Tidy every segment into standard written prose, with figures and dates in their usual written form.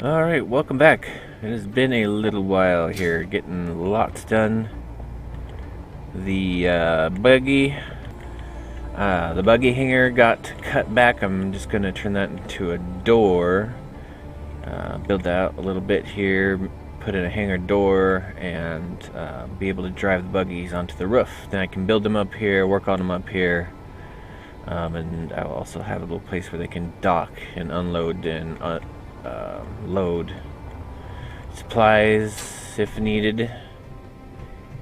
Alright, welcome back. It has been a little while here, getting lots done. The buggy hanger got cut back. I'm just gonna turn that into a door. Build that out a little bit here, put in a hanger door, and be able to drive the buggies onto the roof. Then I can build them up here, work on them up here. And I'll also have a little place where they can dock and unload and load supplies if needed.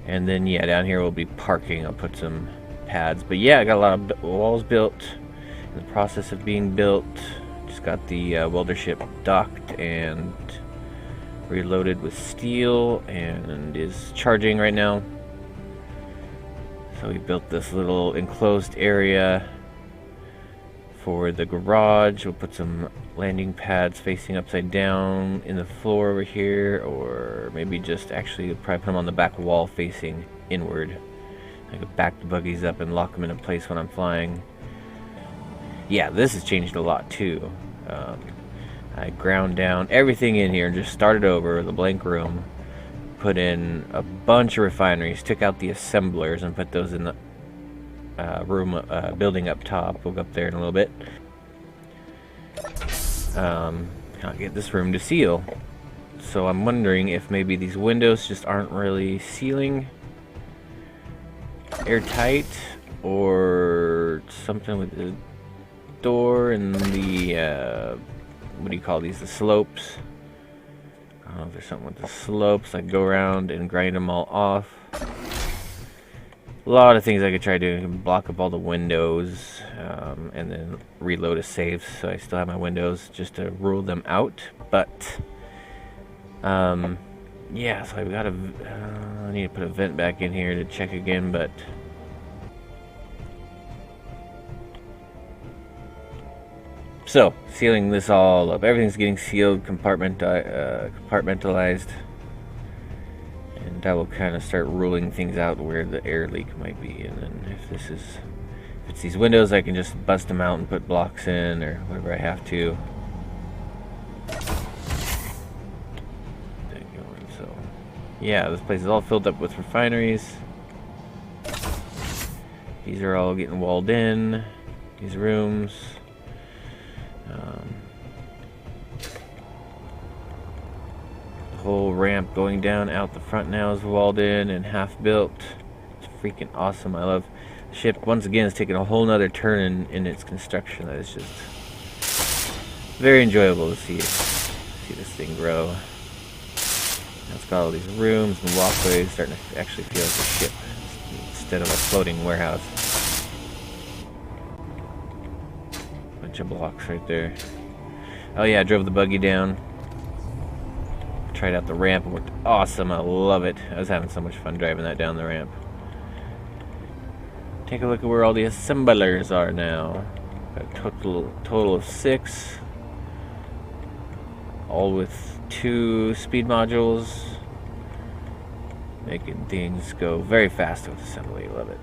And then yeah, down here will be parking. I'll put some pads. But yeah, I got a lot of walls built, in the process of being built. Just got the Mothership docked and reloaded with steel and is charging right now. So we built this little enclosed area for the garage. We'll put some landing pads facing upside down in the floor over here, or maybe just actually probably put them on the back wall facing inward. I could back the buggies up and lock them into place when I'm flying. Yeah, this has changed a lot too. I ground down everything in here and just started over with a blank room. Put in a bunch of refineries, took out the assemblers and put those in the building up top. We'll go up there in a little bit. Can't get this room to seal, so I'm wondering if maybe these windows just aren't really sealing airtight, or something with the door and the what do you call these, the slopes. I don't know if there's something with the slopes. I go around and grind them all off. A lot of things I could try doing. Block up all the windows, and then reload a save so I still have my windows, just to rule them out. But yeah, so I've got I need to put a vent back in here to check again, but so sealing this all up. Everything's getting sealed, compartmentalized. And I will kind of start ruling things out where the air leak might be, and then if it's these windows, I can just bust them out and put blocks in or whatever I have to. So yeah, this place is all filled up with refineries. These are all getting walled in, these rooms. Whole ramp going down out the front now is walled in and half built. It's freaking awesome. I love the ship. Once again, it's taken a whole nother turn in its construction. That is just very enjoyable to see this thing grow. Now it's got all these rooms and walkways, starting to actually feel like a ship instead of a floating warehouse. Bunch of blocks right there. Oh yeah, I drove the buggy down. Tried out the ramp. It worked awesome. I love it. I was having so much fun driving that down the ramp. Take a look at where all the assemblers are now. Got a total of 6, all with 2 speed modules, making things go very fast with assembly. Love it.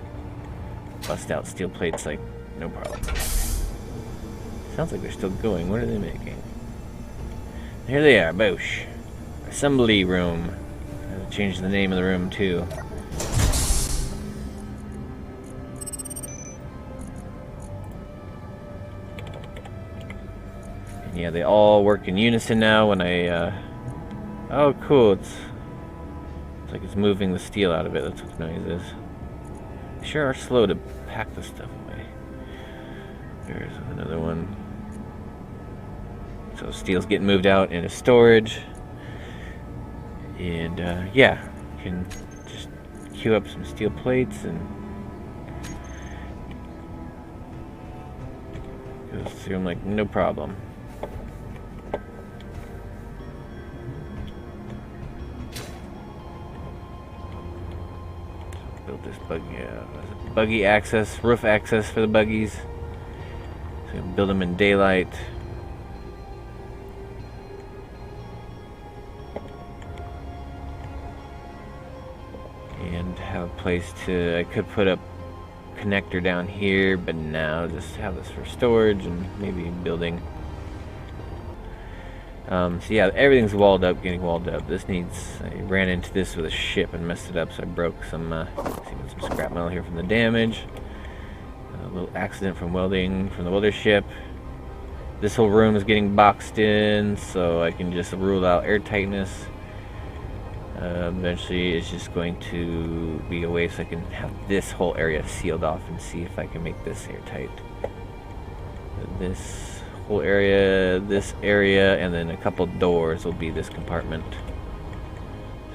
Bust out steel plates like no problem. Sounds like they're still going. What are they making? Here they are. Boosh. Assembly room. I'll change the name of the room too. And yeah, they all work in unison now when I oh cool, it's like it's moving the steel out of it. That's what the noise is. They sure are slow to pack the stuff away. There's another one. So steel's getting moved out into storage. And yeah, you can just queue up some steel plates and go through them like no problem. Built this buggy access, roof access for the buggies. So you can build them in daylight. And have a place to, I could put up connector down here, but now just have this for storage and maybe building So yeah, everything's walled up, getting walled up. This needs, I ran into this with a ship and messed it up, so I broke some, some scrap metal here from the damage. A little accident from welding from the Mothership. This whole room is getting boxed in, so I can just rule out airtightness. Eventually it's just going to be a way so I can have this whole area sealed off and see if I can make this airtight. This whole area, this area, and then a couple doors will be this compartment.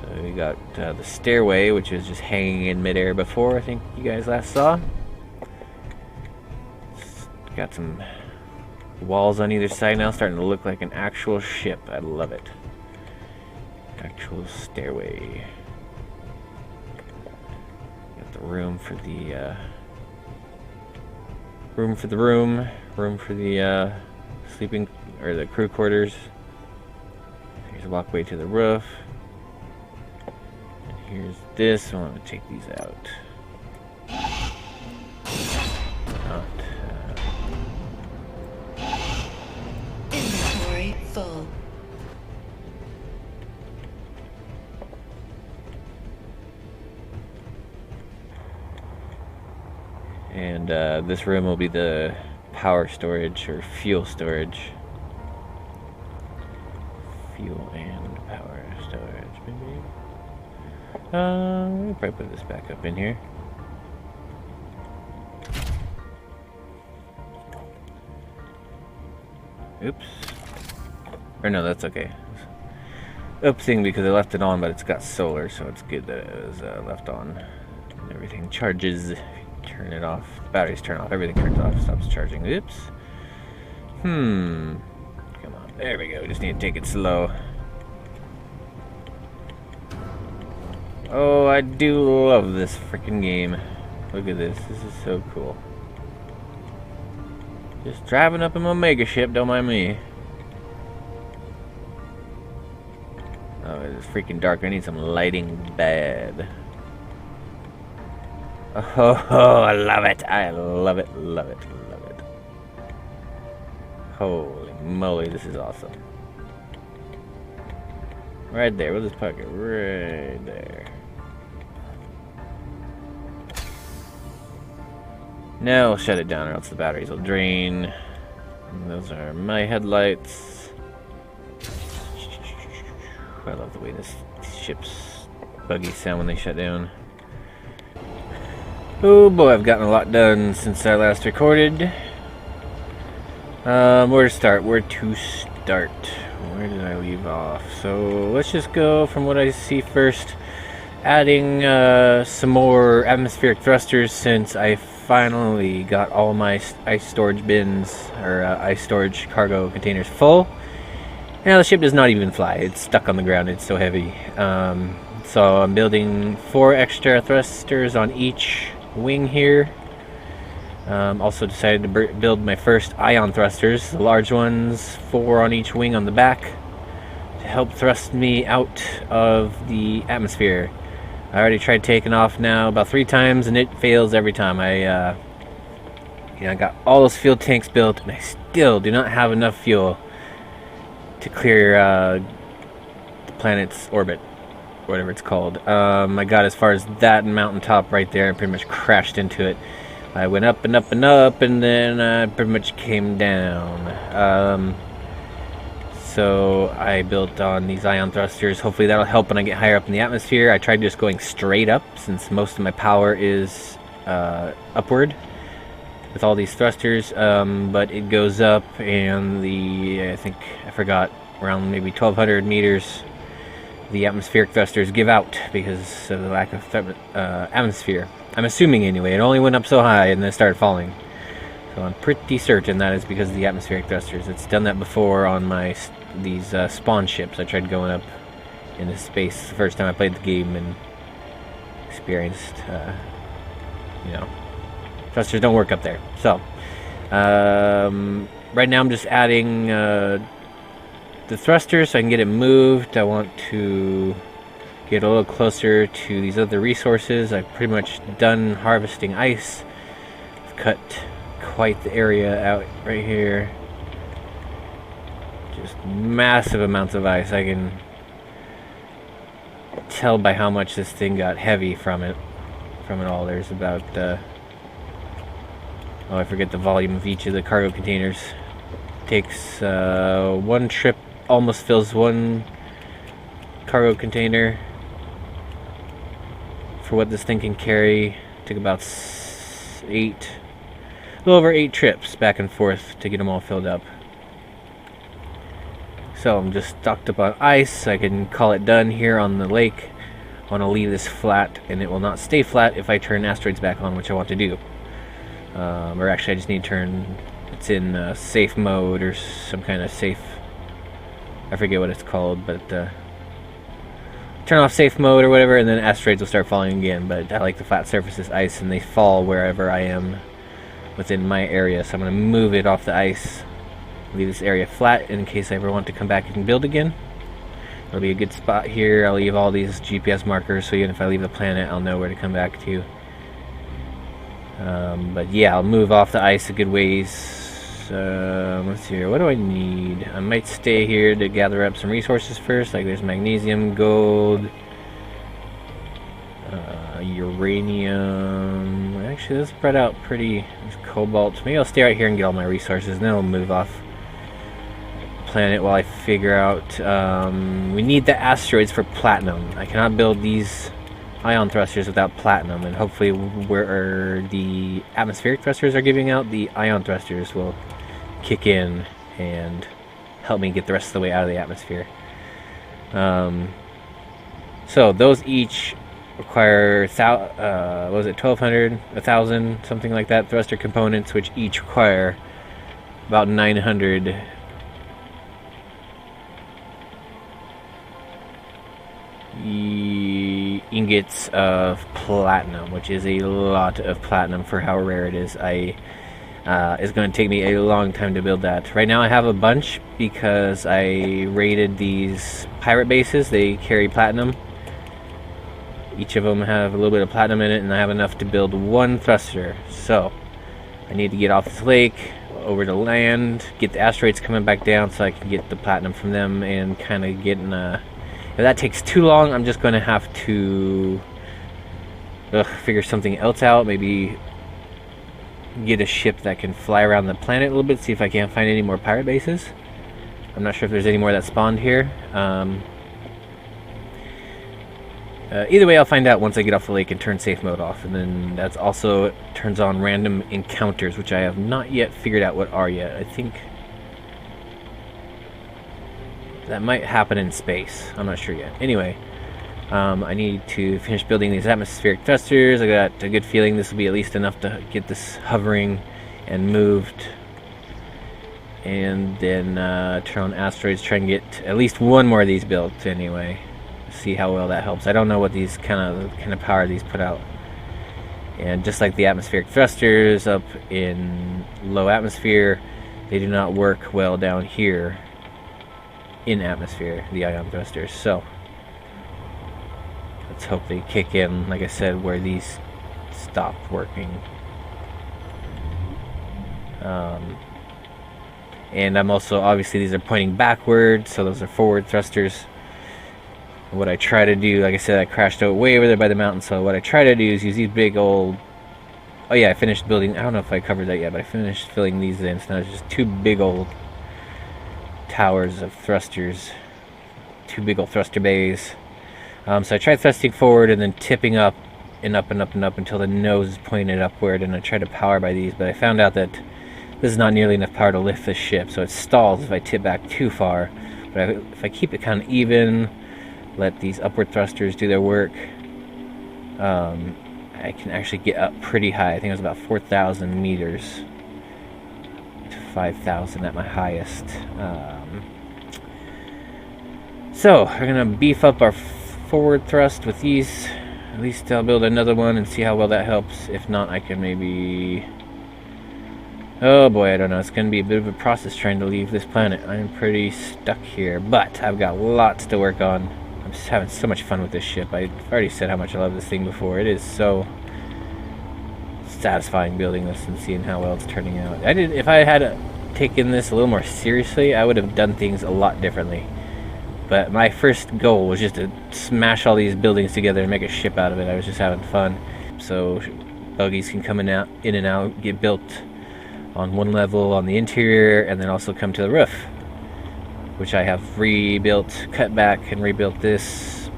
So we got the stairway, which is just hanging in midair before, I think you guys last saw. It's got some walls on either side now, starting to look like an actual ship. I love it. Actual stairway. Got the room for the room for the sleeping, or the crew quarters. Here's a walkway to the roof. And here's this. I want to take these out. Inventory full. And this room will be the power storage or fuel storage. Fuel and power storage, maybe. We'll probably put this back up in here. Oops. Or no, that's okay. Oopsing, because I left it on, but it's got solar, so it's good that it was left on. And everything charges. Turn it off. The batteries turn off. Everything turns off. Stops charging. Oops. Come on. There we go. We just need to take it slow. Oh, I do love this freaking game. Look at this. This is so cool. Just driving up in my mega ship. Don't mind me. Oh, it's freaking dark. I need some lighting bad. Oh, I love it. I love it, love it, love it. Holy moly, this is awesome. Right there, we'll just park it right there. Now we'll shut it down or else the batteries will drain. And those are my headlights. I love the way this ship's buggy sound when they shut down. Oh boy, I've gotten a lot done since I last recorded. Where to start? Where did I leave off? So let's just go from what I see first. Adding some more atmospheric thrusters since I finally got all my ice storage bins, or ice storage cargo containers full. Now the ship does not even fly. It's stuck on the ground. It's so heavy. So I'm building 4 extra thrusters on each wing here. Also decided to build my first ion thrusters, the large ones, 4 on each wing on the back, to help thrust me out of the atmosphere. I already tried taking off now about 3 times and it fails every time. I got all those fuel tanks built and I still do not have enough fuel to clear the planet's orbit, whatever it's called. I got as far as that mountaintop right there and pretty much crashed into it. I went up and up and up, and then I pretty much came down. So I built on these ion thrusters. Hopefully that'll help when I get higher up in the atmosphere. I tried just going straight up since most of my power is upward with all these thrusters, but it goes up, and I think I forgot, around maybe 1,200 meters, the atmospheric thrusters give out because of the lack of atmosphere. I'm assuming anyway. It only went up so high and then started falling. So I'm pretty certain that is because of the atmospheric thrusters. It's done that before on these spawn ships. I tried going up into space the first time I played the game and experienced, thrusters don't work up there. So, right now I'm just adding the thrusters so I can get it moved. I want to get a little closer to these other resources. I've pretty much done harvesting ice. I've cut quite the area out right here. Just massive amounts of ice. I can tell by how much this thing got heavy from it all. There's about oh, I forget the volume of each of the cargo containers. Takes one trip, almost fills one cargo container for what this thing can carry. Took about a little over 8 trips back and forth to get them all filled up. So I'm just stocked up on ice. I can call it done here on the lake. I want to leave this flat, and it will not stay flat if I turn asteroids back on, which I want to do. Or actually, I just need to turn. It's in safe mode or some kind of safe. I forget what it's called, but turn off safe mode or whatever, and then asteroids will start falling again. But I like the flat surfaces ice, and they fall wherever I am within my area. So I'm going to move it off the ice. Leave this area flat in case I ever want to come back and build again. It'll be a good spot here. I'll leave all these GPS markers so even if I leave the planet, I'll know where to come back to. But yeah, I'll move off the ice a good ways. Let's see here. What do I need? I might stay here to gather up some resources first. Like there's magnesium, gold, uranium. Actually, let's spread out pretty. There's cobalt. Maybe I'll stay right here and get all my resources, and then I'll move off planet while I figure out. We need the asteroids for platinum. I cannot build these ion thrusters without platinum, and hopefully where the atmospheric thrusters are giving out, the ion thrusters will kick in and help me get the rest of the way out of the atmosphere. So those each require what was it, 1,200, 1,000, something like that, thruster components, which each require about 900 ingots of platinum, which is a lot of platinum for how rare it is. It's going to take me a long time to build that. Right now I have a bunch because I raided these pirate bases. They carry platinum. Each of them have a little bit of platinum in it, and I have enough to build one thruster. So I need to get off this lake over to land, get the asteroids coming back down so I can get the platinum from them and kind of get in a... If that takes too long, I'm just going to have to figure something else out. Maybe get a ship that can fly around the planet a little bit, see if I can't find any more pirate bases. I'm not sure if there's any more that spawned here. Either way, I'll find out once I get off the lake and turn safe mode off. And then that's also turns on random encounters, which I have not yet figured out what are yet. I think that might happen in space. I'm not sure yet. Anyway, I need to finish building these atmospheric thrusters. I got a good feeling this will be at least enough to get this hovering and moved. And then turn on asteroids, try and get at least one more of these built anyway. See how well that helps. I don't know what these kind of power these put out. And just like the atmospheric thrusters up in low atmosphere, they do not work well down here in atmosphere, the ion thrusters. So let's hope they kick in, like I said, where these stop working. And I'm also, obviously these are pointing backward, so those are forward thrusters. What I try to do, like I said, I crashed out way over there by the mountain, so what I try to do is use these big old... Oh yeah, I finished building... I don't know if I covered that yet, but I finished filling these in, so now it's just two big old towers of thrusters. Two big old thruster bays. So I tried thrusting forward and then tipping up and up and up and up until the nose is pointed upward, and I tried to power by these, but I found out that this is not nearly enough power to lift the ship, so it stalls if I tip back too far. But if I keep it kind of even, let these upward thrusters do their work, I can actually get up pretty high. I think it was about 4,000 meters to 5,000 at my highest. So we're gonna beef up our forward thrust with these. At least I'll build another one and see how well that helps. If not, I can maybe... Oh boy, I don't know. It's going to be a bit of a process trying to leave this planet. I'm pretty stuck here, but I've got lots to work on. I'm just having so much fun with this ship. I've already said how much I love this thing before. It is so satisfying building this and seeing how well it's turning out. If I had taken this a little more seriously, I would have done things a lot differently. But my first goal was just to smash all these buildings together and make a ship out of it. I was just having fun. So buggies can come in and out, get built on one level on the interior, and then also come to the roof, which I have rebuilt, cut back and rebuilt. This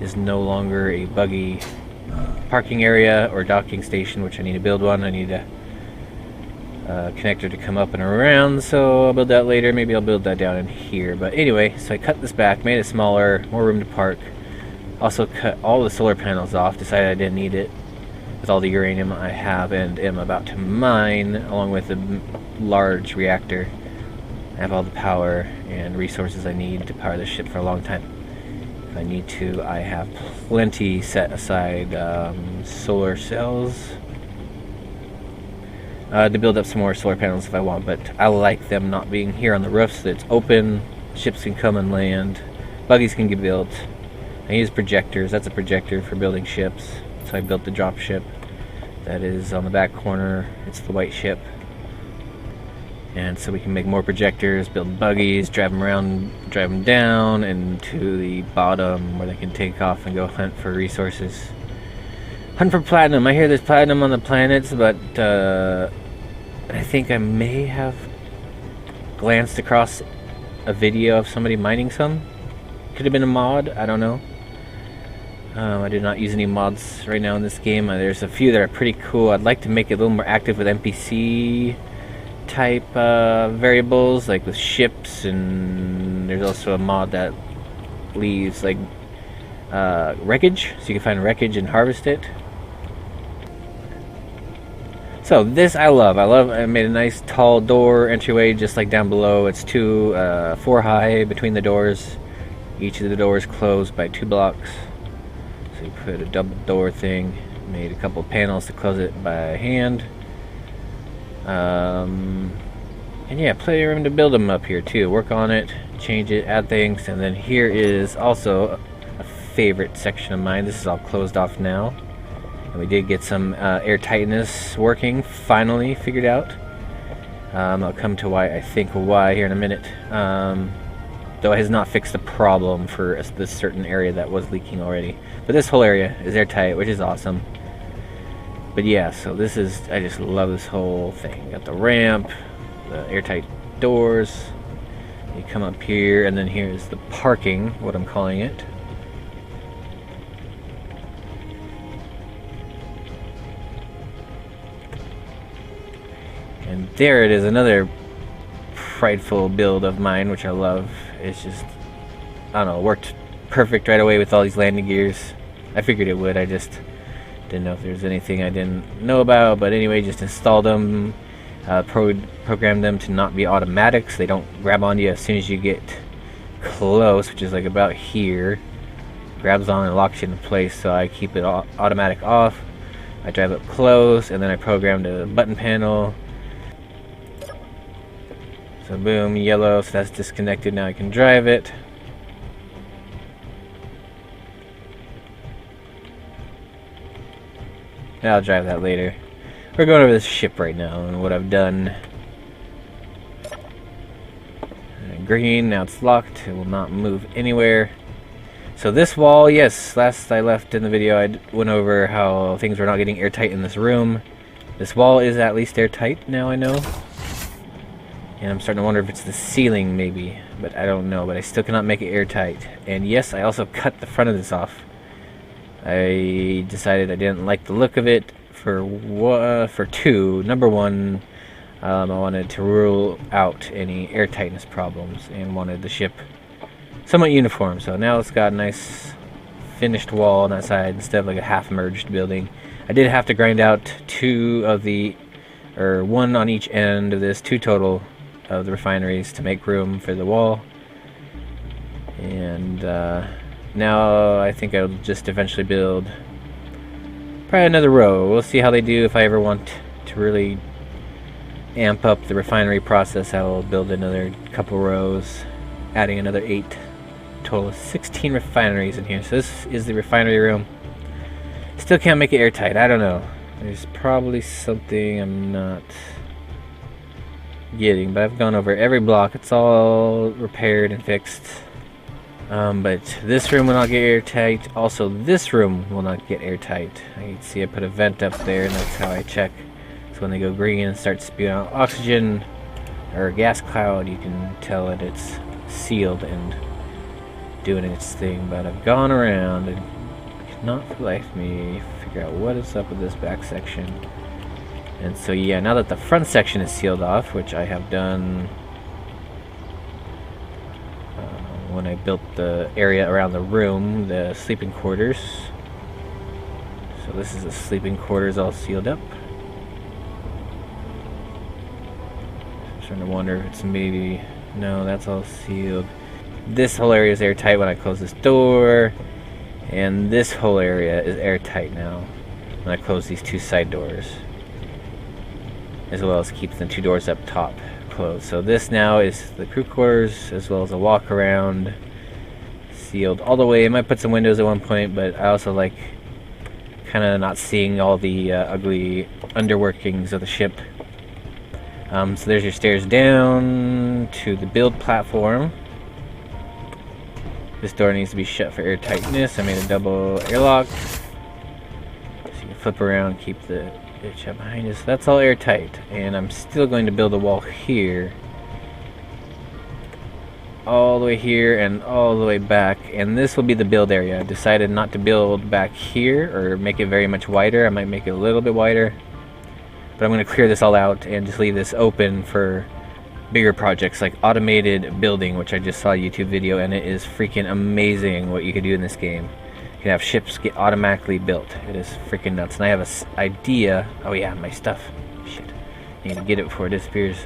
is no longer a buggy parking area or docking station, which I need to build one. I need a connector to come up and around, so I'll build that later. Maybe I'll build that down in here. But anyway, so I cut this back, made it smaller, more room to park. Also cut all the solar panels off, decided I didn't need it with all the uranium I have and am about to mine, along with a large reactor. I have all the power and resources I need to power this ship for a long time. If I need to, I have plenty set aside solar cells to build up some more solar panels if I want, but I like them not being here on the roof so that it's open, ships can come and land, buggies can get built. I use projectors. That's a projector for building ships, so I built the drop ship that is on the back corner. It's the white ship, and so we can make more projectors, build buggies, drive them around, drive them down and to the bottom where they can take off and go hunt for resources. Hunt for platinum. I hear there's platinum on the planets, but I think I may have glanced across a video of somebody mining some. Could have been a mod, I don't know. I did not use any mods right now in this game. There's a few that are pretty cool. I'd like to make it a little more active with NPC type variables, like with ships, and there's also a mod that leaves like wreckage, so you can find wreckage and harvest it. So this I love. I made a nice tall door entryway just like down below. It's 4 high between the doors. Each of the doors closed by 2 blocks. So you put a double door thing. Made a couple panels to close it by hand. And yeah, plenty of room to build them up here too. Work on it, change it, add things. And then here is also a favorite section of mine. This is all closed off now. And we did get some airtightness working, finally figured out. I'll come to why here in a minute. Though it has not fixed the problem for this certain area that was leaking already. But this whole area is airtight, which is awesome. But yeah, so I just love this whole thing. Got the ramp, the airtight doors. You come up here, and then here's the parking, what I'm calling it. And there it is, another prideful build of mine, which I love. It's just, I don't know, worked perfect right away with all these landing gears. I figured it would, I just didn't know if there was anything I didn't know about. But anyway, just installed them, programmed them to not be automatic, so they don't grab onto you as soon as you get close, which is like about here. Grabs on and locks you in place, so I keep it automatic off. I drive up close, and then I programmed a button panel. So boom, yellow, so that's disconnected. Now I can drive it. I'll drive that later. We're going over this ship right now and what I've done. Green, now it's locked. It will not move anywhere. So this wall, yes, last I left in the video I went over how things were not getting airtight in this room. This wall is at least airtight now, I know. And I'm starting to wonder if it's the ceiling maybe, but I don't know. But I still cannot make it airtight. And yes, I also cut the front of this off. I decided I didn't like the look of it for two. Number one, I wanted to rule out any airtightness problems and wanted the ship somewhat uniform. So now it's got a nice finished wall on that side instead of like a half-merged building. I did have to grind out one on each end of this, 2 total of the refineries to make room for the wall. And now I think I'll just eventually build probably another row. We'll see how they do. If I ever want to really amp up the refinery process, I will build another couple rows, adding another 8. Total of 16 refineries in here. So this is the refinery room. Still can't make it airtight. I don't know. There's probably something I'm not getting, but I've gone over every block. It's all repaired and fixed. But this room will not get airtight. Also, this room will not get airtight. You can see I put a vent up there, and that's how I check. So when they go green and start spewing out oxygen or a gas cloud, you can tell that it's sealed and doing its thing. But I've gone around and cannot for the life of me figure out what is up with this back section. And so yeah, now that the front section is sealed off, which I have done when I built the area around the room, the sleeping quarters. So this is the sleeping quarters all sealed up. I'm starting to wonder if it's maybe... No, that's all sealed. This whole area is airtight when I close this door. And this whole area is airtight now when I close these two side doors. As well as keep the two doors up top closed. So this now is the crew quarters as well as a walk around, sealed all the way. I might put some windows at one point, but I also like kind of not seeing all the ugly underworkings of the ship. So there's your stairs down to the build platform. This door needs to be shut for airtightness. I made a double airlock, so you can flip around, keep the bitch up behind us. That's all airtight, and I'm still going to build a wall here, all the way here and all the way back, and this will be the build area. I decided not to build back here or make it very much wider. I might make it a little bit wider, but I'm going to clear this all out and just leave this open for bigger projects like automated building, which I just saw a YouTube video, and it is freaking amazing what you can do in this game. You can have ships get automatically built. It is freaking nuts. And I have an idea. Oh yeah, my stuff. Shit. I need to get it before it disappears.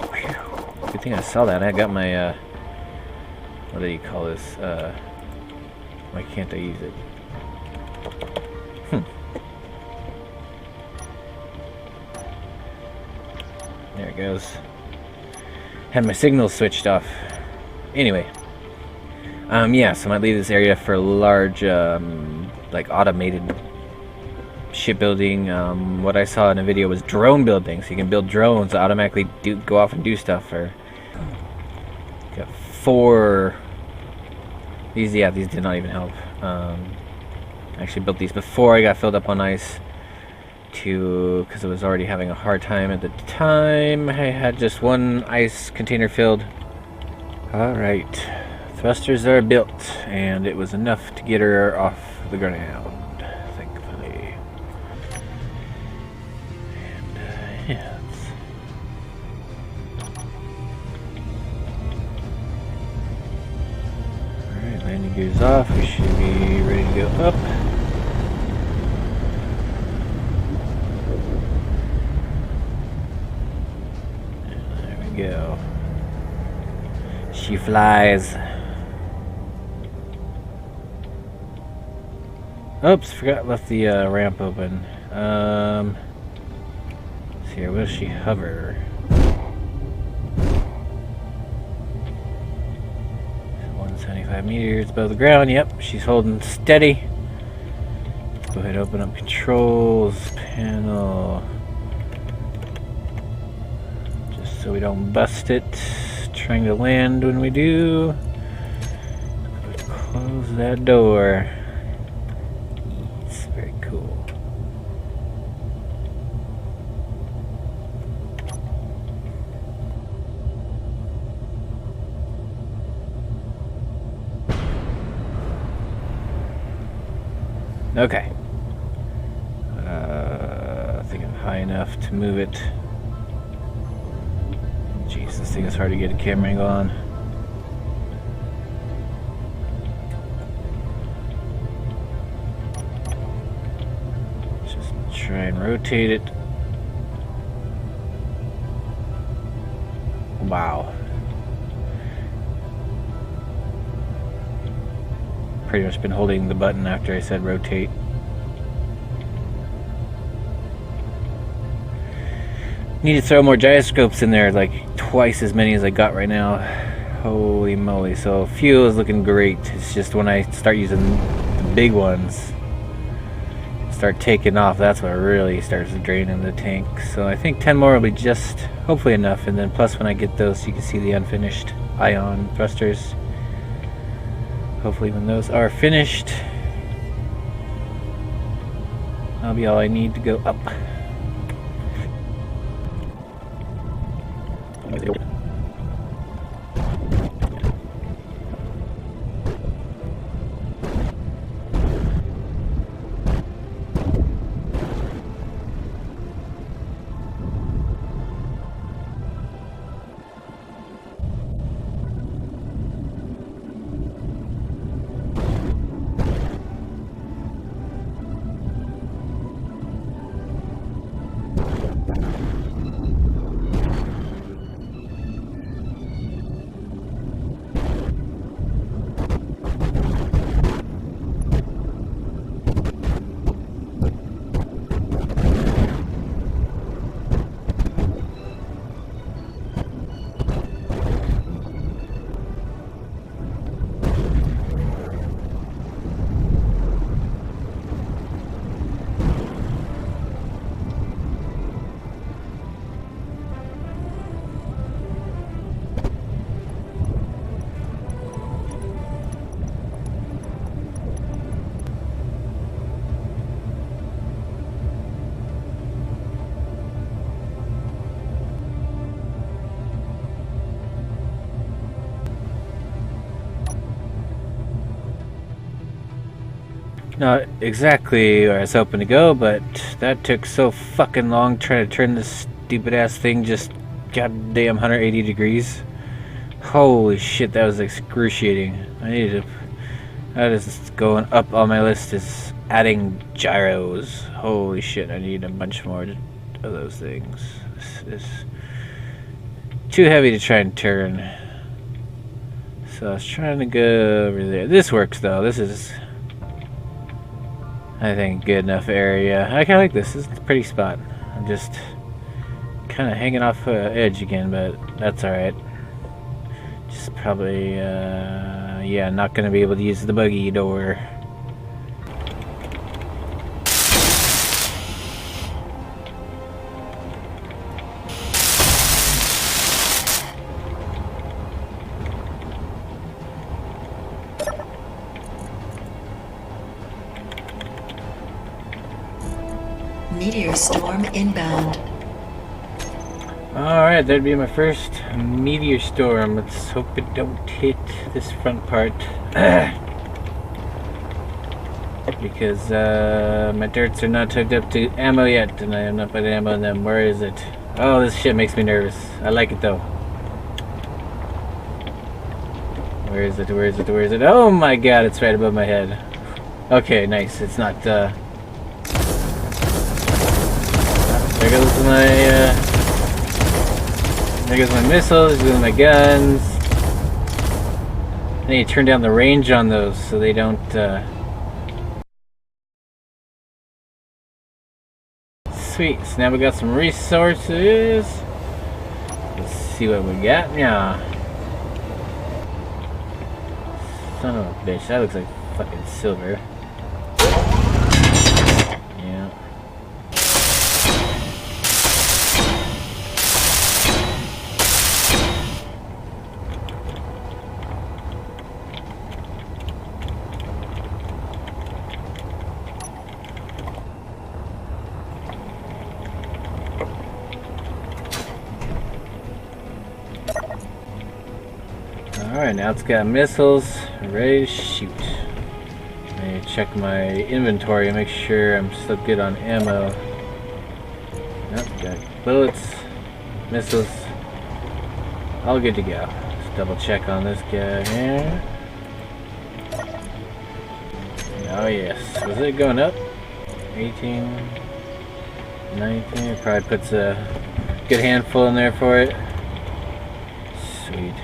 Whew. Good thing I saw that. I got my, what do you call this? Why can't I use it? There it goes. Had my signals switched off. Anyway. Yeah, so I might leave this area for large, like automated shipbuilding. What I saw in a video was drone building, so you can build drones that automatically go off and do stuff. Or got 4. These did not even help. I actually built these before I got filled up on ice, because I was already having a hard time at the time. I had just one ice container filled. All right. Thrusters are built, and it was enough to get her off the ground, thankfully. And, yeah. Alright, landing gears off. We should be ready to go up. And there we go. She flies. Oops, forgot left the ramp open. Let's see here, where does she hover? 175 meters above the ground. Yep, she's holding steady. Let's go ahead and open up controls panel. Just so we don't bust it. Trying to land when we do. Close that door. Cool. Okay. I think I'm high enough to move it. Jeez, this thing is hard to get a camera angle on. Try and rotate it. Wow. Pretty much been holding the button after I said rotate. Need to throw more gyroscopes in there, like twice as many as I got right now. Holy moly. So fuel is looking great. It's just when I start using the big ones, start taking off, that's what really starts draining the tank. So I think 10 more will be just hopefully enough, and then plus when I get those, you can see the unfinished ion thrusters. Hopefully when those are finished, that'll be all I need to go up. Not exactly where I was hoping to go, but that took so fucking long trying to turn this stupid ass thing just goddamn 180 degrees. Holy shit, that was excruciating. I needed to... That is going up on my list, is adding gyros. Holy shit, I need a bunch more of those things. This is too heavy to try and turn. So I was trying to go over there. This works though. This is, I think, good enough area. I kind of like this. This is a pretty spot. I'm just kind of hanging off edge again, but that's alright. Just probably, yeah, not going to be able to use the buggy door. Meteor storm inbound. Alright, that'd be my first meteor storm. Let's hope it don't hit this front part. Because my darts are not hooked up to ammo yet, and I have not put ammo in them. Where is it? Oh, this shit makes me nervous. I like it though. Where is it? Where is it? Where is it? Oh my god, it's right above my head. Okay, nice. It's not, there goes my, there goes my missiles, there goes my guns. I need to turn down the range on those so they don't, Sweet, so now we got some resources. Let's see what we got now. Son of a bitch, that looks like fucking silver. Yeah. Alright, now it's got missiles ready to shoot. I need to check my inventory and make sure I'm still good on ammo. Nope, got bullets, missiles, all good to go. Let's double check on this guy here. Oh yes, was it going up? 18, 19, it probably puts a good handful in there for it. Sweet.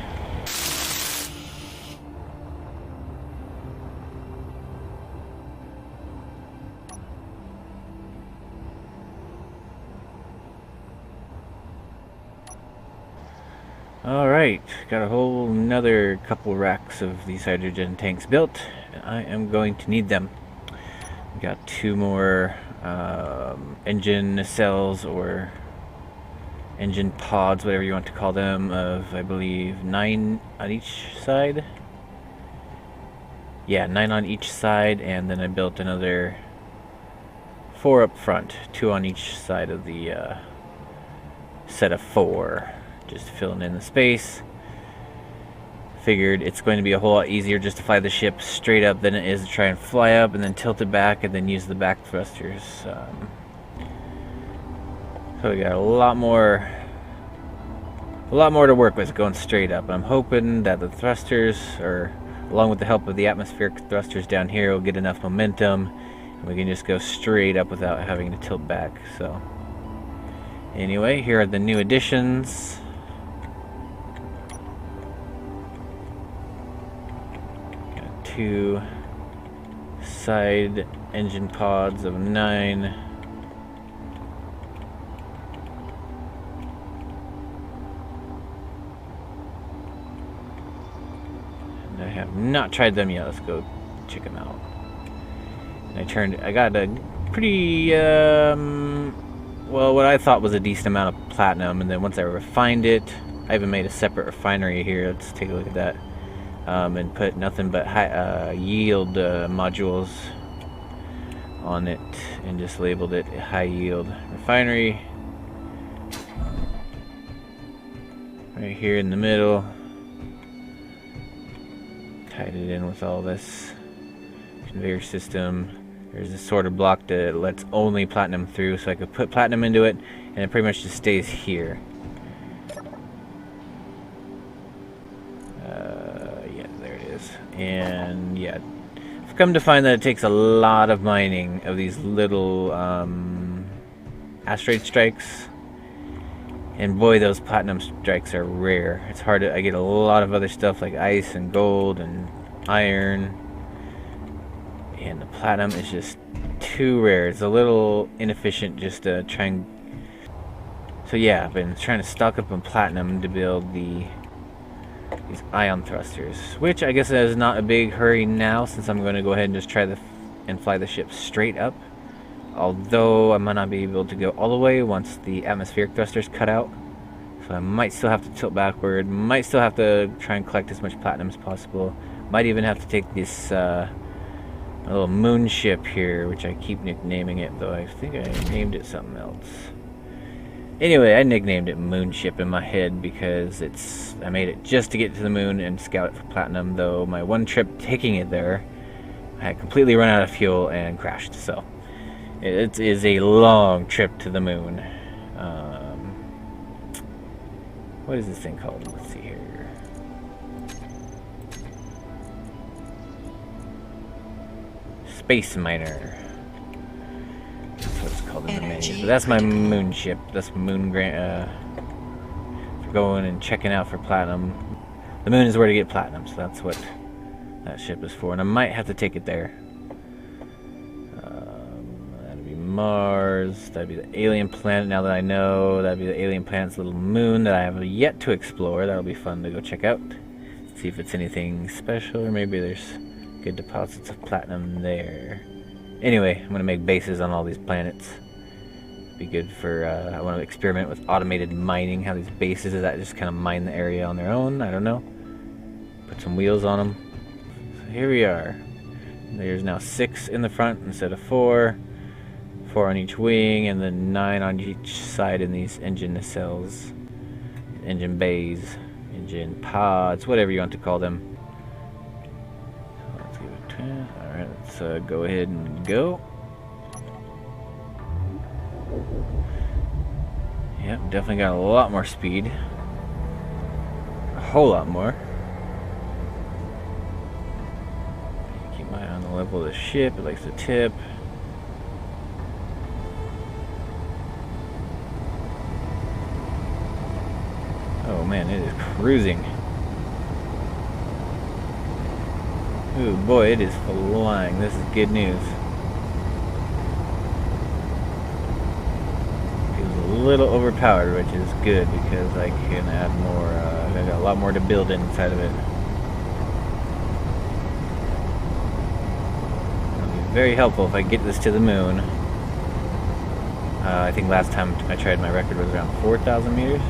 Alright, got a whole another couple racks of these hydrogen tanks built. I am going to need them. We got 2 more engine nacelles or engine pods, whatever you want to call them, of I believe 9 on each side. Yeah, 9 on each side, and then I built another 4 up front, 2 on each side of the set of 4, just filling in the space. Figured it's going to be a whole lot easier just to fly the ship straight up than it is to try and fly up and then tilt it back and then use the back thrusters. So we got a lot more to work with going straight up. I'm hoping that the thrusters, or along with the help of the atmospheric thrusters down here, will get enough momentum and we can just go straight up without having to tilt back. So anyway, here are the new additions. Got 2 side engine pods of 9. I have not tried them yet. Let's go check them out. And I got a pretty, well, what I thought was a decent amount of platinum, and then once I refined it, I even made a separate refinery here. Let's take a look at that. And put nothing but high yield modules on it, and just labeled it high yield refinery. Right here in the middle. Tied it in with all this conveyor system. There's a sorter block that lets only platinum through, so I could put platinum into it and it pretty much just stays here. Yeah, there it is. And yeah, I've come to find that it takes a lot of mining of these little asteroid strikes. And boy, those platinum strikes are rare. It's hard to, I get a lot of other stuff like ice and gold and iron. And the platinum is just too rare. It's a little inefficient just to try and... So yeah, I've been trying to stock up on platinum to build these ion thrusters. Which I guess is not a big hurry now, since I'm going to go ahead and just try and fly the ship straight up. Although I might not be able to go all the way once the atmospheric thrusters cut out. So I might still have to tilt backward, might still have to try and collect as much platinum as possible. Might even have to take this little moon ship here, which I keep nicknaming it, though I think I named it something else. Anyway, I nicknamed it Moonship in my head because I made it just to get to the moon and scout it for platinum, though my one trip taking it there, I had completely run out of fuel and crashed, so... It is a long trip to the moon. What is this thing called? Let's see here. Space Miner. That's what it's called in the menu. But that's my moon ship. That's moon grant. For going and checking out for platinum. The moon is where to get platinum, so that's what that ship is for. And I might have to take it there. Mars, that'd be the alien planet now that I know. That'd be the alien planet's little moon that I have yet to explore. That'll be fun to go check out. See if it's anything special, or maybe there's good deposits of platinum there. Anyway, I'm going to make bases on all these planets. Be good for, I want to experiment with automated mining, how these bases that just kind of mine the area on their own. I don't know. Put some wheels on them. So here we are. There's now 6 in the front instead of 4. 4 on each wing, and then 9 on each side in these engine nacelles, engine bays, engine pods, whatever you want to call them. So let's give it 10. Alright, let's go ahead and go. Yep, definitely got a lot more speed. A whole lot more. Keep my eye on the level of the ship, it likes to tip. Oh man, it is cruising. Ooh boy, it is flying. This is good news. Feels a little overpowered, which is good because I can add more, I got a lot more to build inside of it. It'll be very helpful if I get this to the moon. I think last time I tried my record was around 4,000 meters.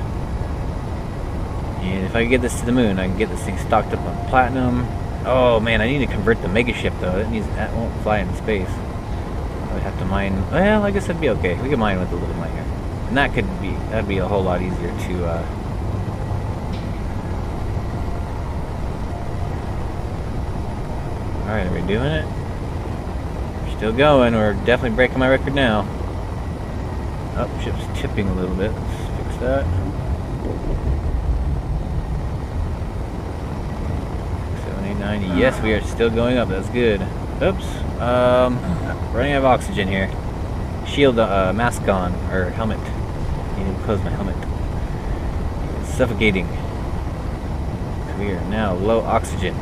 And if I can get this to the moon, I can get this thing stocked up on platinum. Oh man, I need to convert the megaship though. That won't fly in space. I would have to mine. Well, I guess that'd be okay. We could mine with a little miner, and that'd be a whole lot easier to. All right, are we doing it? We're still going. We're definitely breaking my record now. Oh, ship's tipping a little bit. Let's fix that. 70, 90. Yes, we are still going up. That's good. Oops. Running out of oxygen here. Shield, mask on, or helmet. I need to close my helmet. It's suffocating. We are now low oxygen.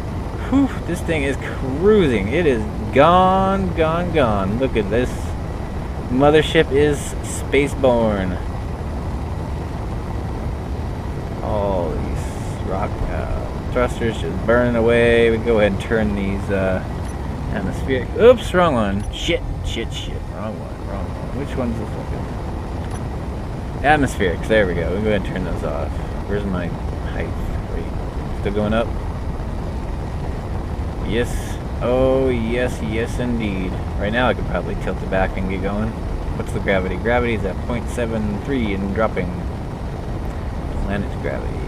Whew, this thing is cruising. It is gone, gone, gone. Look at this. Mothership is spaceborne. All these rock thrusters just burning away. We go ahead and turn these atmospheric. Oops, wrong one. Shit. Wrong one. Which one's this one? Atmospherics. There we go. We go ahead and turn those off. Where's my height? Wait. Still going up? Yes. Oh, yes indeed. Right now I could probably tilt it back and get going. What's the gravity? Gravity is at 0.73 and dropping. Planet gravity.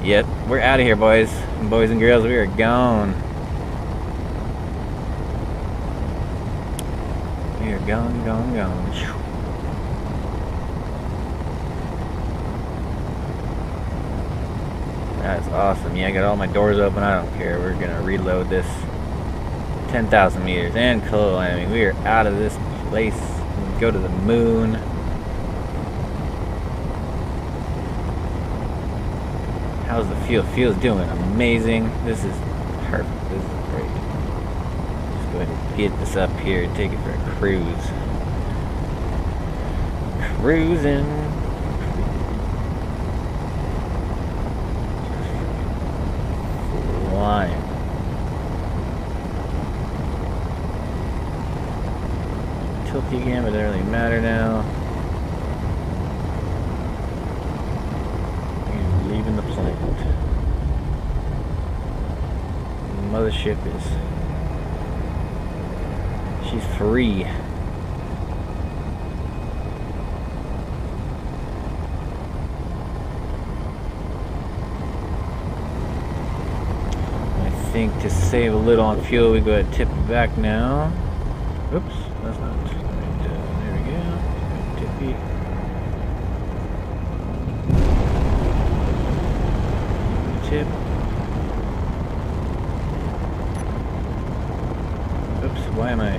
Yep, we're out of here, boys and girls. We are gone. We are gone. That's awesome. Yeah, I got all my doors open. I don't care. We're gonna reload this. 10,000 meters and climbing. We are out of this place. We go to the moon. How's the fuel? Fuel's doing amazing. This is perfect. This is great. Just go ahead and get this up here and take it for a cruise. Cruising. Flying. Tilty again, but it doesn't really matter now. We're leaving the planet. The mothership is. She's free. I think to save a little on fuel, we go ahead and tip it back now. Oops, that's not right. There we go. Tippy. Tip. Oops, why am I?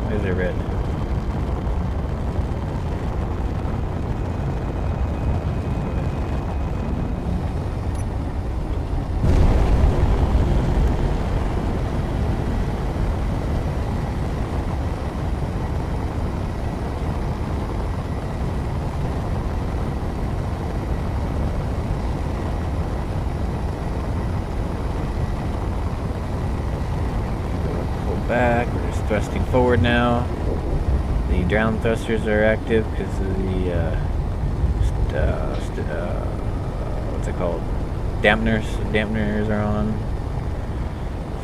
Why is it red? Back, we're just thrusting forward now. The drown thrusters are active because of the what's it called? Dampeners are on.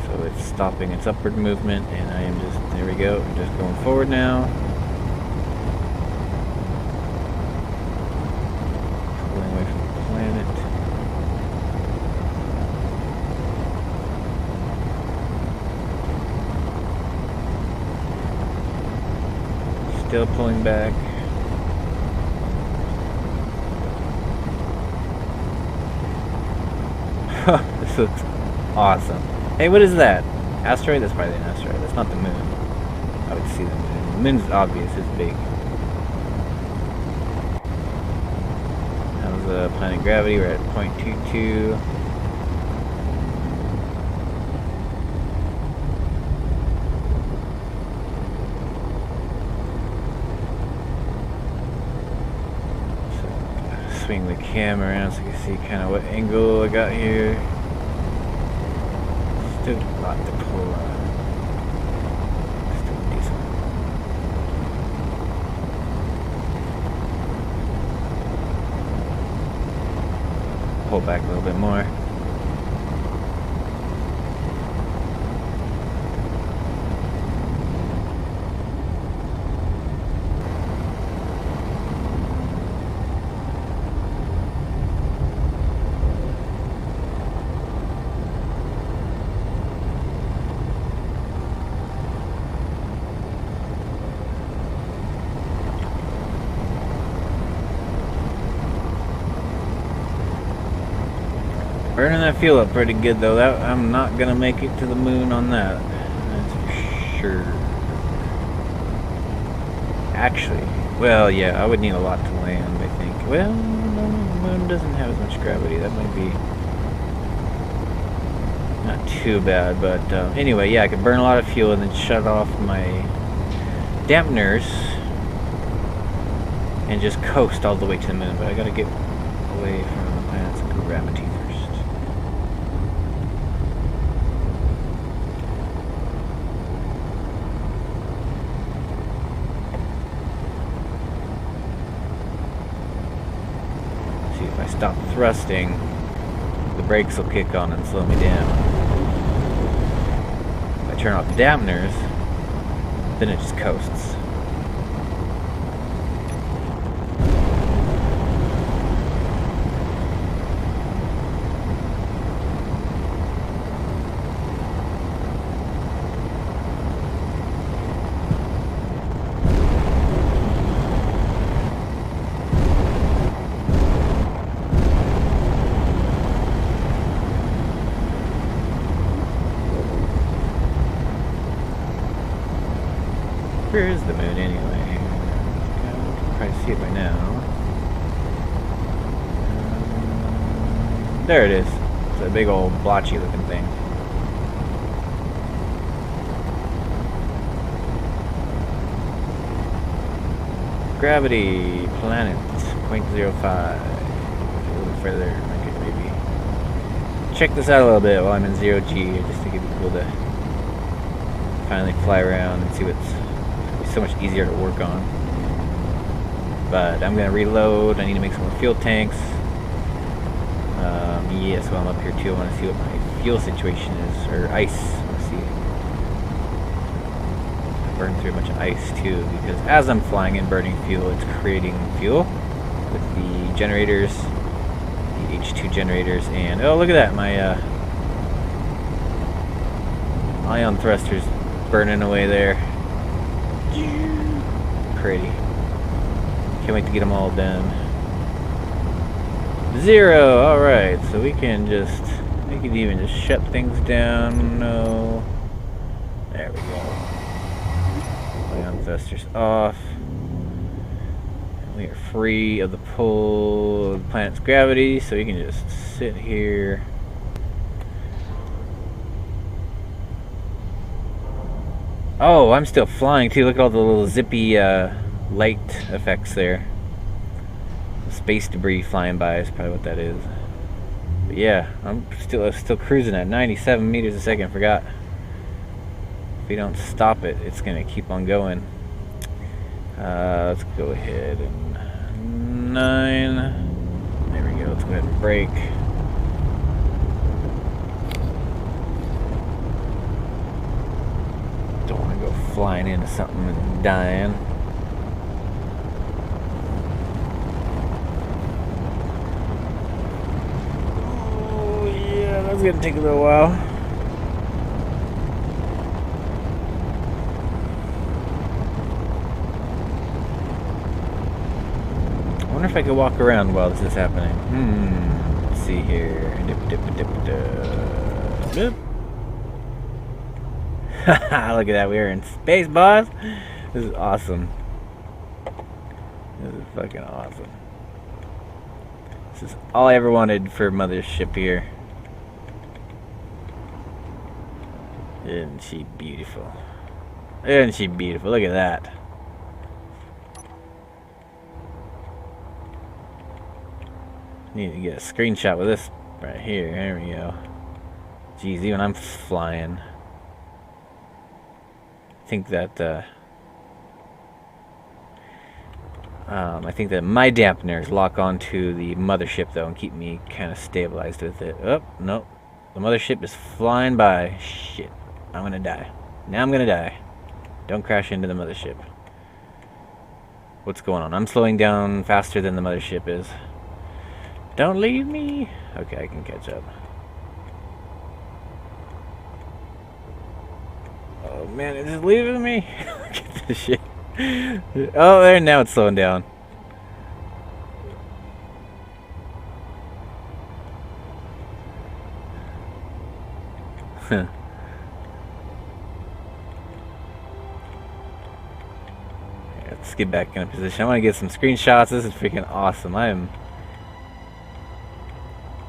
So it's stopping its upward movement, and I am just, there we go, I'm just going forward now. Pulling away from the planet. Still pulling back. This looks awesome. Hey, what is that? Asteroid? That's probably an asteroid. That's not the moon. I would see the moon. The moon's obvious. It's big. How's the planet gravity? We're at 0.22. Swing the camera around so you can see kind of what angle I got here. Still a lot to pull. Still decent. pull back a little bit more. Burning that fuel up pretty good though. That I'm not gonna make it to the moon on that. That's for sure. Actually, well, yeah, I would need a lot to land, I think. Well, no, the moon doesn't have as much gravity. That might be not too bad, but anyway, yeah, I could burn a lot of fuel and then shut off my dampeners and just coast all the way to the moon. But I gotta get away from the planet's gravity first. See, if I stop thrusting, the brakes will kick on and slow me down. If I turn off the dampeners, then it just coasts. Where is the moon anyway? You can probably see it by now. There it is. It's a big old blotchy looking thing. Gravity, planet, 0.05. A little further, I could maybe check this out a little bit while I'm in 0G. I just think it'd be cool to finally fly around and see what's so much easier to work on. But I'm gonna reload. I need to make some more fuel tanks. Yes, while I'm up here too, I want to see what my fuel situation is, or ice. Let's see. I burn through a bunch of ice too, because as I'm flying and burning fuel, it's creating fuel with the generators, the H2 generators, and oh, look at that, my ion thrusters burning away there. Pretty. Can't wait to get them all done. 0. All right, so we can even just shut things down. No. There we go. Ion thrusters off. We are free of the pull of the planet's gravity, so we can just sit here. Oh, I'm still flying too. Look at all the little zippy light effects there. Space debris flying by is probably what that is. But yeah, I'm still cruising at 97 meters a second. Forgot. If we don't stop it, it's gonna keep on going. Let's go ahead and 9. There we go. Let's go ahead and brake. Don't want to go flying into something and dying. Oh yeah, that's gonna take a little while. I wonder if I could walk around while this is happening. Let's see here. Dip. Look at that, we are in space, boss. This is awesome. This is fucking awesome. This is all I ever wanted for Mothership here. Isn't she beautiful? Isn't she beautiful? Look at that. Need to get a screenshot with this right here. There we go. Jeez, even I'm flying. I think that I think that my dampeners lock onto the mothership though and keep me kind of stabilized with it. Oh, no. The mothership is flying by. Shit. I'm gonna die. Now I'm gonna die. Don't crash into the mothership. What's going on? I'm slowing down faster than the mothership is. Don't leave me. Okay, I can catch up. Oh man, is it leaving me? Get this shit. Oh, there, now it's slowing down. Let's get back in a position. I want to get some screenshots. This is freaking awesome. I am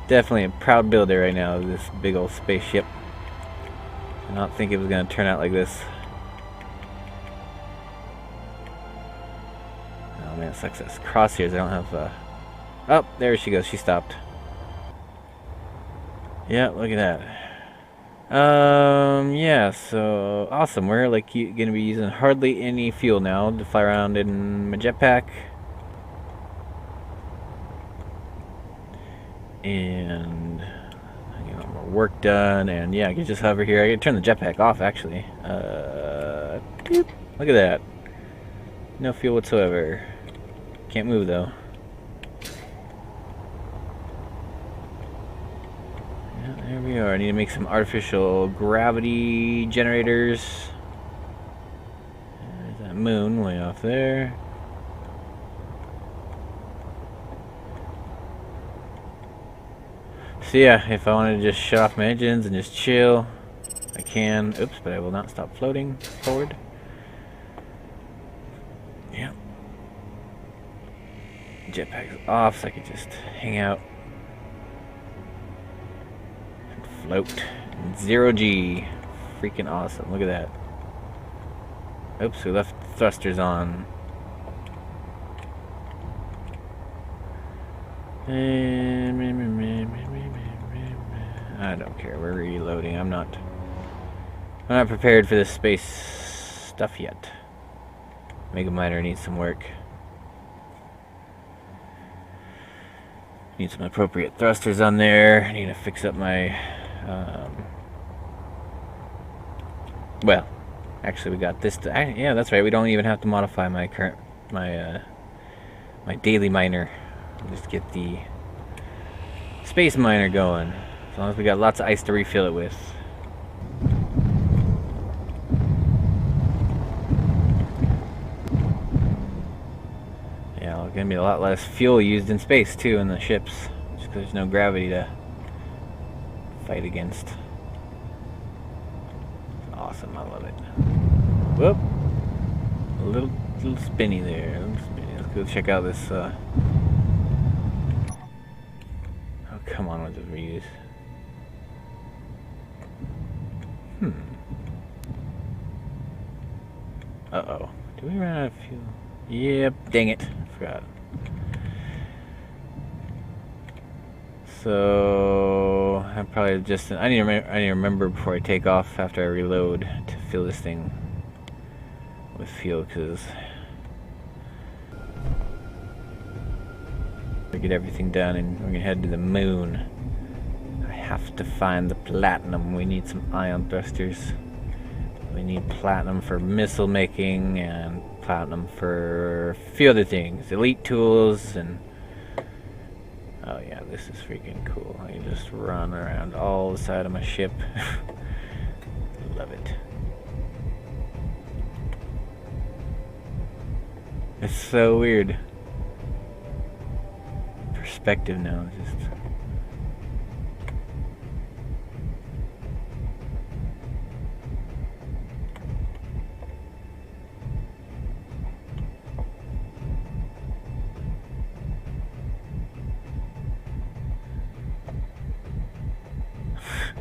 definitely a proud builder right now of this big old spaceship. I did not think it was going to turn out like this. Oh man, it sucks. That's crosshairs. I don't have. Oh, there she goes. She stopped. Yeah, look at that. Yeah, so awesome. We're like gonna be using hardly any fuel now to fly around in my jetpack. And get all my work done, and yeah, I can just hover here. I can turn the jetpack off actually. Doop. Look at that. No fuel whatsoever. Can't move though. There we are. I need to make some artificial gravity generators. There's that moon way off there. So yeah, if I wanted to just shut off my engines and just chill, I can. Oops, but I will not stop floating forward. Yeah. Jetpack's off, so I can just hang out. Float. 0G. Freaking awesome. Look at that. Oops, we left thrusters on. I don't care. We're reloading. I'm not prepared for this space stuff yet. Mega Miner needs some work. Need some appropriate thrusters on there. I need to fix up my well, actually we got this yeah, that's right, we don't even have to modify my current my daily miner. Just get the space miner going, as long as we got lots of ice to refill it with. Yeah, there's gonna be a lot less fuel used in space too in the ships, just because there's no gravity to fight against. Awesome, I love it. Whoop! A little spinny there. Let's go check out this. Oh, come on with the reuse. Uh-oh. Do we run out of fuel? Yep. Dang it. I forgot. So I probably just I need to remember before I take off after I reload to fill this thing with fuel, because we get everything done and we're gonna head to the moon. I have to find the platinum. We need some ion thrusters. We need platinum for missile making and platinum for a few other things, elite tools, and oh yeah, this is freaking cool. I can just run around all the side of my ship. Love it. It's so weird. Perspective now, just.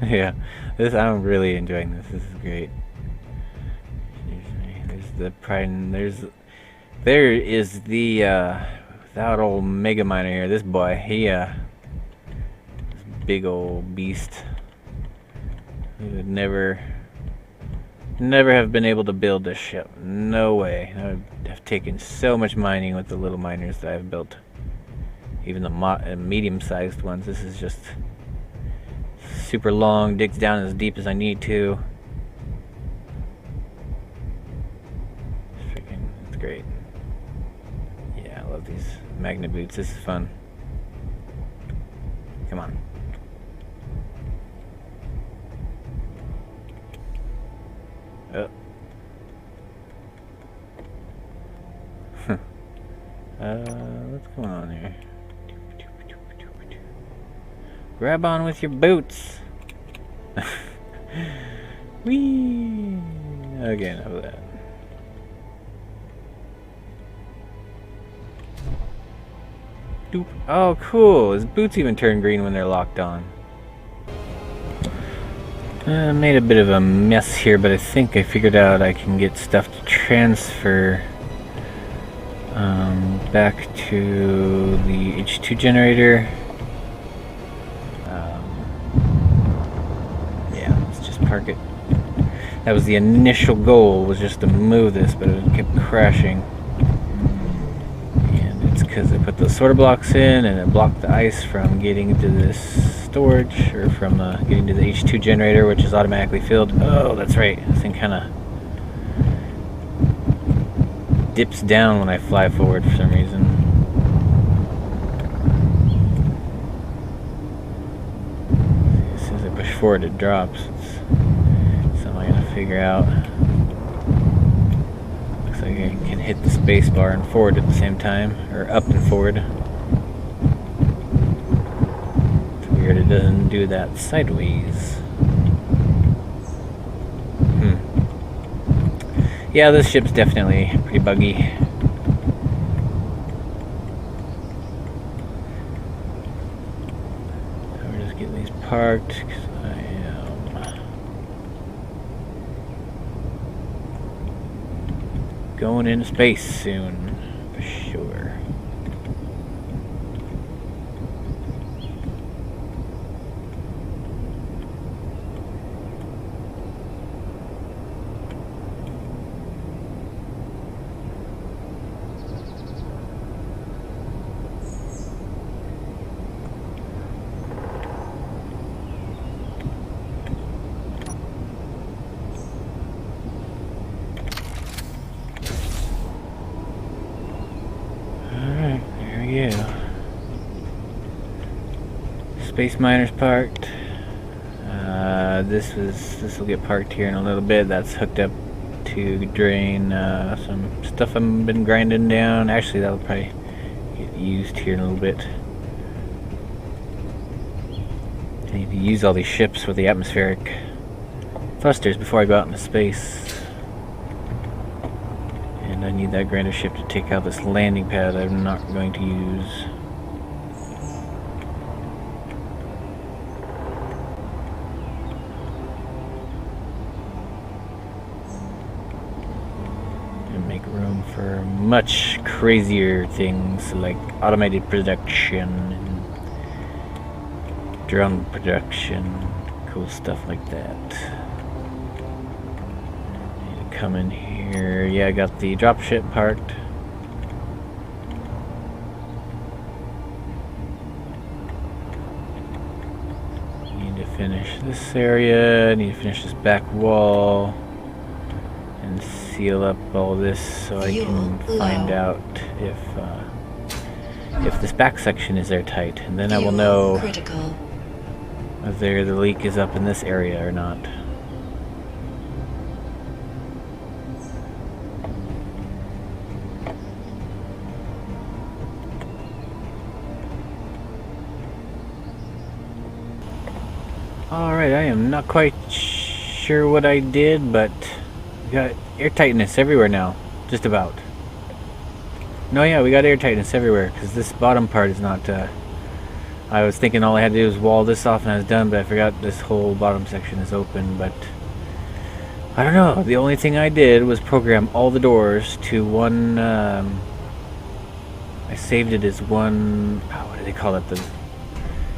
Yeah, I'm really enjoying this. This is great. There's the pride, and there is the that old Mega Miner here. This boy, this big old beast. He would never never have been able to build this ship. No way. I would have taken so much mining with the little miners that I've built. Even the medium-sized ones. This is just super long, digs down as deep as I need to. It's great. Yeah, I love these magnet boots. This is fun. Come on. Oh. What's going on here? Grab on with your boots. Whee! Okay, enough of that. Doop. Oh, cool. His boots even turn green when they're locked on. Made a bit of a mess here, but I think I figured out I can get stuff to transfer back to the H2 generator. Yeah, let's just park it. That was the initial goal, was just to move this, but it kept crashing. And it's because I put those sorter blocks in and it blocked the ice from getting into this storage, or from getting to the H2 generator, which is automatically filled. Oh, that's right. This thing kind of dips down when I fly forward for some reason. As soon as I push forward, it drops. It's something I gotta figure out. Looks like I can hit the space bar and forward at the same time, or up and forward. It's weird it doesn't do that sideways. Yeah, this ship's definitely pretty buggy. We're just getting these parked because I am going into space soon, for sure. Yeah. Space miners parked. This will get parked here in a little bit. That's hooked up to drain some stuff I've been grinding down. Actually, that'll probably get used here in a little bit. I need to use all these ships with the atmospheric thrusters before I go out into space. And I need that grinder ship to take out this landing pad I'm not going to use. And make room for much crazier things like automated production and drone production, cool stuff like that. Come in here. Yeah, I got the dropship parked. Need to finish this area. Need to finish this back wall and seal up all this so I can find out if this back section is airtight, and then I will know whether the leak is up in this area or not. Alright, I am not quite sure what I did, but we got air tightness everywhere now. Just about. No, yeah, we got air tightness everywhere, because this bottom part is not, I was thinking all I had to do was wall this off and I was done, but I forgot this whole bottom section is open, but I don't know. The only thing I did was program all the doors to one, I saved it as one, what do they call it?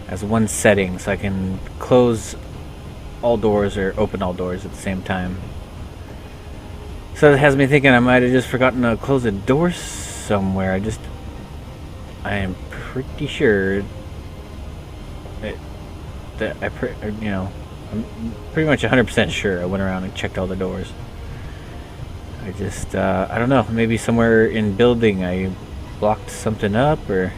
As one setting, so I can close all doors or open all doors at the same time. So it has me thinking I might have just forgotten to close a door somewhere. I am pretty sure that I'm pretty much 100% sure I went around and checked all the doors. I don't know, maybe somewhere in building I blocked something up, or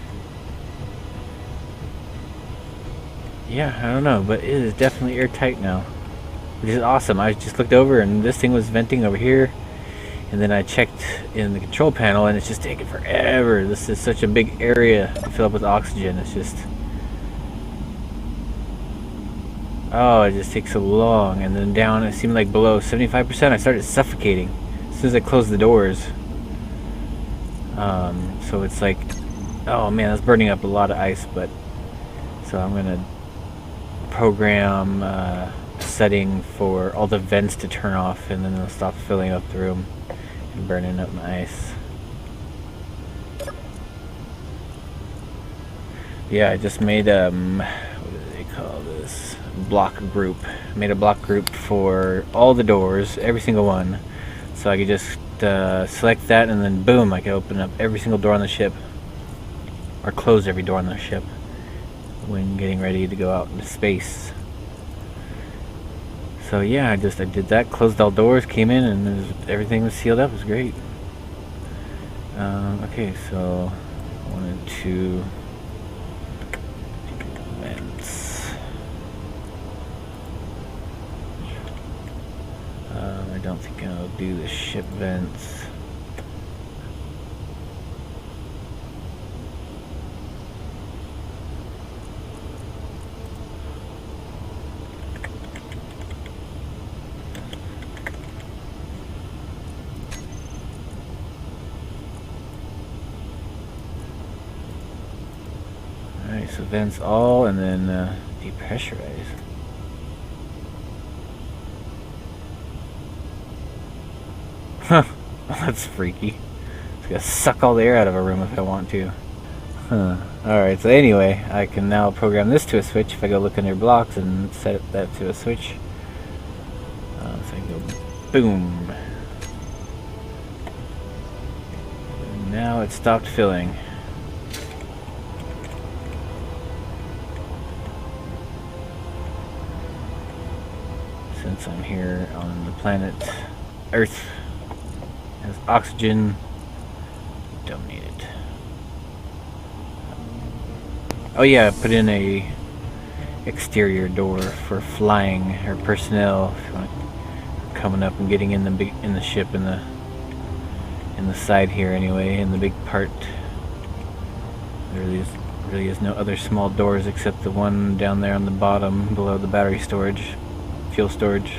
yeah, I don't know, but it is definitely airtight now, which is awesome. I just looked over and this thing was venting over here, and then I checked in the control panel and it's just taking forever. This is such a big area to fill up with oxygen. It's just, oh, it just takes so long. And then down, it seemed like below 75%, I started suffocating as soon as I closed the doors. So it's like, oh man, that's burning up a lot of ice. But so I'm gonna program a setting for all the vents to turn off, and then it'll stop filling up the room and burning up my ice. Yeah, I just made what do they call this? Block group. Made a block group for all the doors, every single one. So I could just select that, and then boom, I could open up every single door on the ship, or close every door on the ship when getting ready to go out into space. So yeah, I did that, closed all doors, came in, and everything was sealed up. It was great. Okay, so I wanted to vents. I don't think I'll do the ship vents. Alright, so vents all, and then depressurize. Huh, that's freaky. It's gonna suck all the air out of a room if I want to. Huh. Alright, so anyway, I can now program this to a switch if I go look under blocks and set that to a switch. So I can go boom. And now it stopped filling. Since I'm here on the planet Earth, has oxygen, don't need it. Oh yeah, put in a exterior door for flying or personnel if you want coming up and getting in the ship in the side here anyway. In the big part, there really is no other small doors except the one down there on the bottom below the battery storage, fuel storage.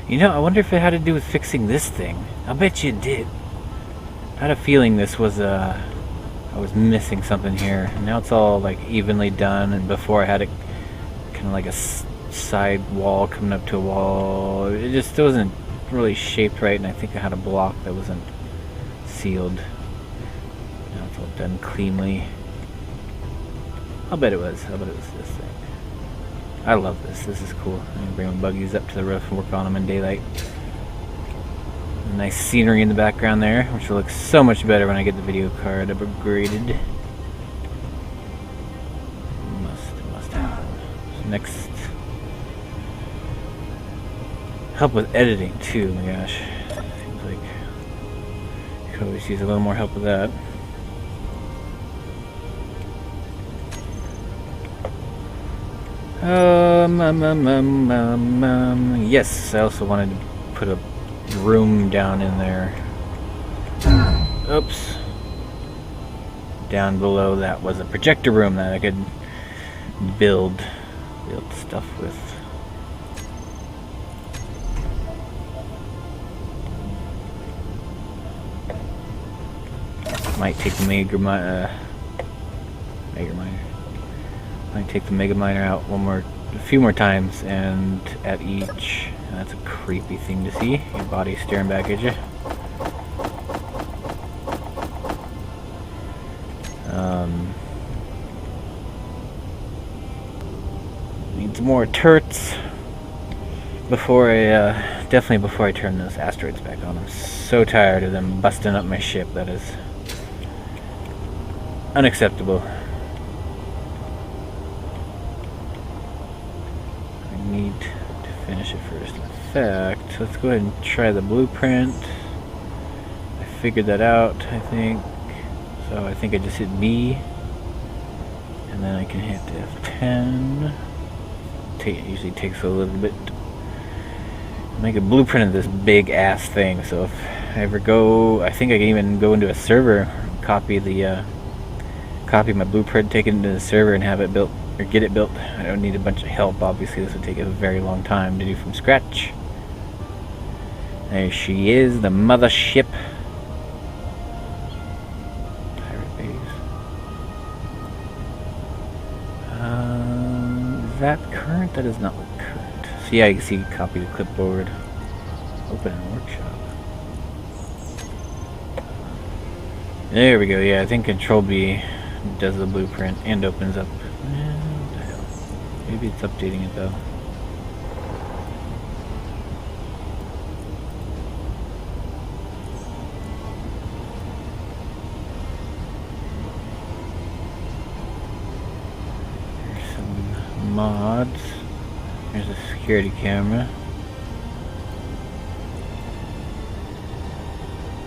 You know, I wonder if it had to do with fixing this thing. I bet you it did. I had a feeling this was I was missing something here. Now it's all like evenly done, and before I had it kind of like a side wall coming up to a wall. It just wasn't really shaped right, and I think I had a block that wasn't sealed. Now it's all done cleanly. I'll bet it was this thing. I love this. This is cool. I'm gonna bring my buggies up to the roof and work on them in daylight. Nice scenery in the background there, which will look so much better when I get the video card upgraded. Must happen. So next, help with editing too. My gosh, seems like you could always use a little more help with that. Yes, I also wanted to put a room down in there. Oops. Down below that was a projector room that I could build stuff with. Might take the Mega Miner. Might take the Mega Miner out a few more times, and at each. And that's a creepy thing to see. Your body staring back at you. need some more turrets before I, definitely before I turn those asteroids back on. I'm so tired of them busting up my ship. That is unacceptable. I need to finish it first. In fact, let's go ahead and try the blueprint. I figured that out, I think. So I think I just hit B. And then I can hit F10. It usually takes a little bit. Make a blueprint of this big ass thing. So if I ever go, I think I can even go into a server, copy my blueprint, take it into the server, and have it built or get it built. I don't need a bunch of help. Obviously, this would take a very long time to do from scratch. There she is, the mothership. Pirate base. Is that current? That does not look current. So yeah, you can see copy the clipboard. Open in workshop. There we go. Yeah, I think Control B does the blueprint and opens up. What the hell? Maybe it's updating it though. There's some mods. There's a security camera.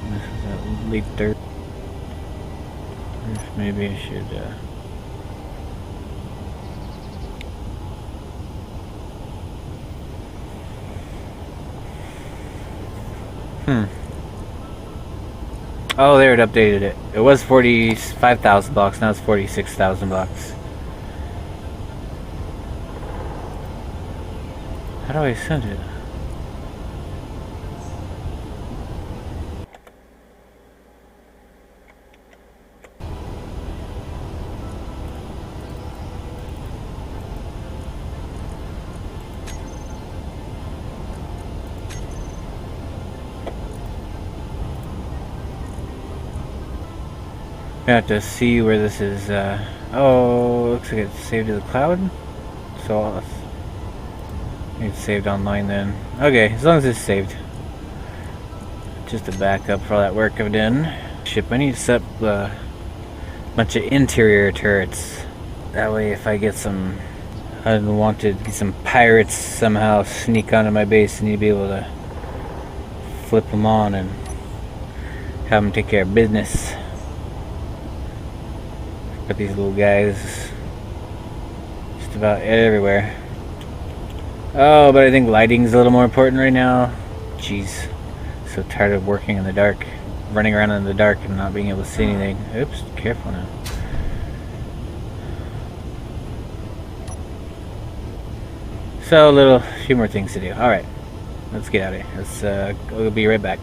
This is a late dirt. Maybe I should Oh, there, it updated it. It was 45,000 blocks, now it's 46,000 blocks. How do I send it? I have to see where this is. Oh, looks like it's saved to the cloud. So it's saved online then. Okay, as long as it's saved. Just a backup for all that work I've done. Ship. I need to set up a bunch of interior turrets. That way, if I get some unwanted, some pirates somehow sneak onto my base, I need to be able to flip them on and have them take care of business. Got these little guys just about everywhere. Oh, but I think lighting's a little more important right now. Jeez, so tired of working in the dark, running around in the dark and not being able to see anything. Oops, careful now. So a few more things to do. All right, let's get out of here. I'll be right back.